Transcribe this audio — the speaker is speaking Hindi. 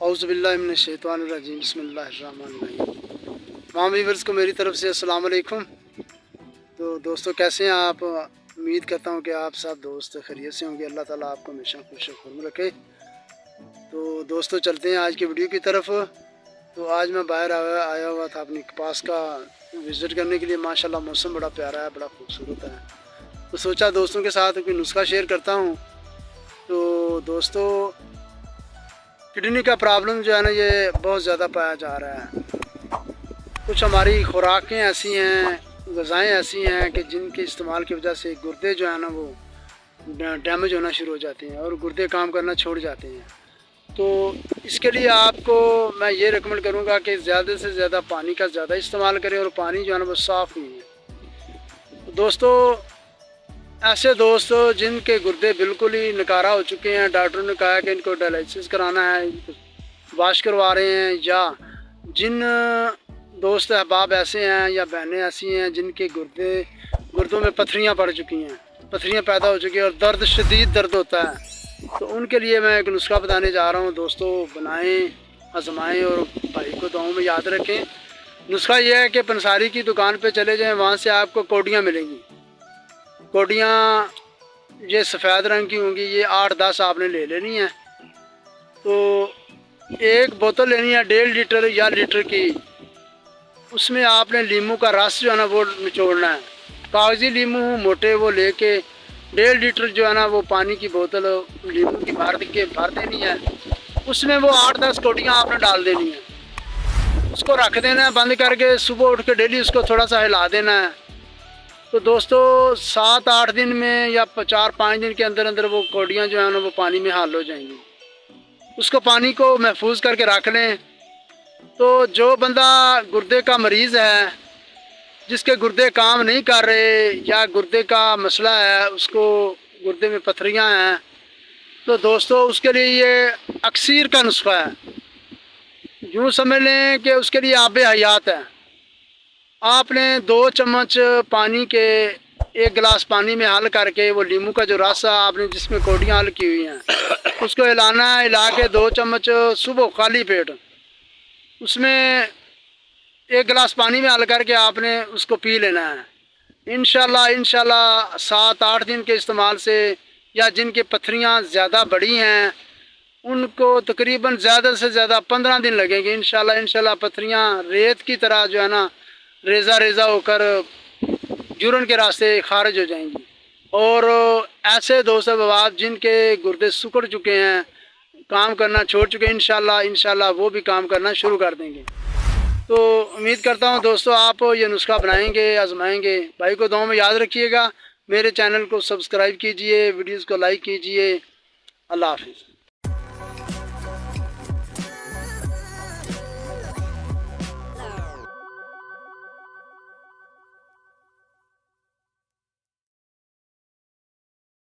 औज़ुबिल्लाहिमिनश्शैतानिर्रजीम बिस्मिल्लाहिर्रहमानिर्रहीम। तमाम व्यूअर्स को मेरी तरफ़ से अस्सलाम वालेकुम। तो दोस्तों कैसे हैं आप? उम्मीद करता हूँ कि आप सब दोस्त खैरियत से होंगे। अल्लाह ताला आपको हमेशा खुश खुर्म रखे। तो दोस्तों चलते हैं आज की वीडियो की तरफ। तो आज मैं बाहर आया हुआ था अपनी कपास का विज़िट करने के लिए। माशाल्लाह मौसम बड़ा प्यारा है, बड़ा खूबसूरत है। तो सोचा दोस्तों के साथ कोई नुस्खा शेयर करता हूँ। तो दोस्तों किडनी का प्रॉब्लम जो है ना, ये बहुत ज़्यादा पाया जा रहा है। कुछ हमारी खुराकें ऐसी हैं, ग़िज़ाएँ ऐसी हैं कि जिनके इस्तेमाल की वजह से गुर्दे जो है ना वो डैमेज होना शुरू हो जाते हैं और गुर्दे काम करना छोड़ जाते हैं। तो इसके लिए आपको मैं ये रिकमेंड करूँगा कि ज़्यादा से ज़्यादा पानी का ज़्यादा इस्तेमाल करें और पानी जो है ना वो साफ़ नहीं है। दोस्तों ऐसे दोस्त जिनके गुर्दे बिल्कुल ही नकारा हो चुके हैं, डॉक्टर ने कहा कि इनको डायलिसिस कराना है, इनको वाश करवा रहे हैं, या जिन दोस्त अहबाब ऐसे हैं या बहनें ऐसी हैं जिनके गुर्दों में पथरियां पड़ चुकी हैं, पथरियां पैदा हो चुकी हैं और दर्द शदीद दर्द होता है, तो उनके लिए मैं एक नुस्खा बताने जा रहा हूं। दोस्तों बनाएं, आजमाएं और भाई को दुआओं में याद रखें। नुस्खा ये है कि पंसारी की दुकान पे चले जाएं, वहाँ से आपको कोडियाँ मिलेंगी। कोडियाँ ये सफ़ेद रंग की होंगी, ये 8-10 आपने ले लेनी है। तो एक बोतल लेनी है 1.5 लीटर या लीटर की। उसमें आपने लीमू का रस जो है ना वो निचोड़ना है। कागजी लीमू मोटे वो लेके 1.5 लीटर जो है ना वो पानी की बोतल लीमू की भर देनी है। उसमें वो 8-10 कोडियाँ आपने डाल देनी है। उसको रख देना है बंद करके। सुबह उठ के डेली उसको थोड़ा सा हिला देना है। तो दोस्तों 7-8 दिन में या 4-5 दिन के अंदर अंदर वो कोडियाँ जो है ना वो पानी में हल हो जाएंगी। उसको पानी को महफूज करके रख लें। तो जो बंदा गुर्दे का मरीज़ है, जिसके गुर्दे काम नहीं कर रहे या गुर्दे का मसला है, उसको गुर्दे में पथरियाँ हैं, तो दोस्तों उसके लिए ये अक्सीर का नुस्खा है। यूँ समझ लें कि उसके लिए आब हयात है। आपने 2 चम्मच पानी के 1 गिलास पानी में हल करके वो लीमू का जो रस है आपने जिसमें कोडियाँ हल की हुई हैं उसको हिलाना है। हिला के 2 चम्मच सुबह खाली पेट उसमें 1 गिलास पानी में हल करके आपने उसको पी लेना है। इंशाल्लाह 7-8 दिन के इस्तेमाल से, या जिनकी पथरियाँ ज़्यादा बड़ी हैं उनको तकरीबन ज़्यादा से ज़्यादा 15 दिन लगेंगे। इंशाल्लाह पथरियाँ रेत की तरह जो है ना रेज़ा होकर यूरिन के रास्ते खारिज हो जाएंगी। और ऐसे दोस्त अहबाब जिनके गुर्दे सिकुड़ चुके हैं, काम करना छोड़ चुके हैं, इंशाल्लाह वो भी काम करना शुरू कर देंगे। तो उम्मीद करता हूँ दोस्तों आप ये नुस्खा बनाएंगे, आजमाएंगे। भाई को दुआओं में याद रखिएगा। मेरे चैनल को सब्सक्राइब कीजिए, वीडियोज़ को लाइक कीजिए। अल्लाह हाफिज़।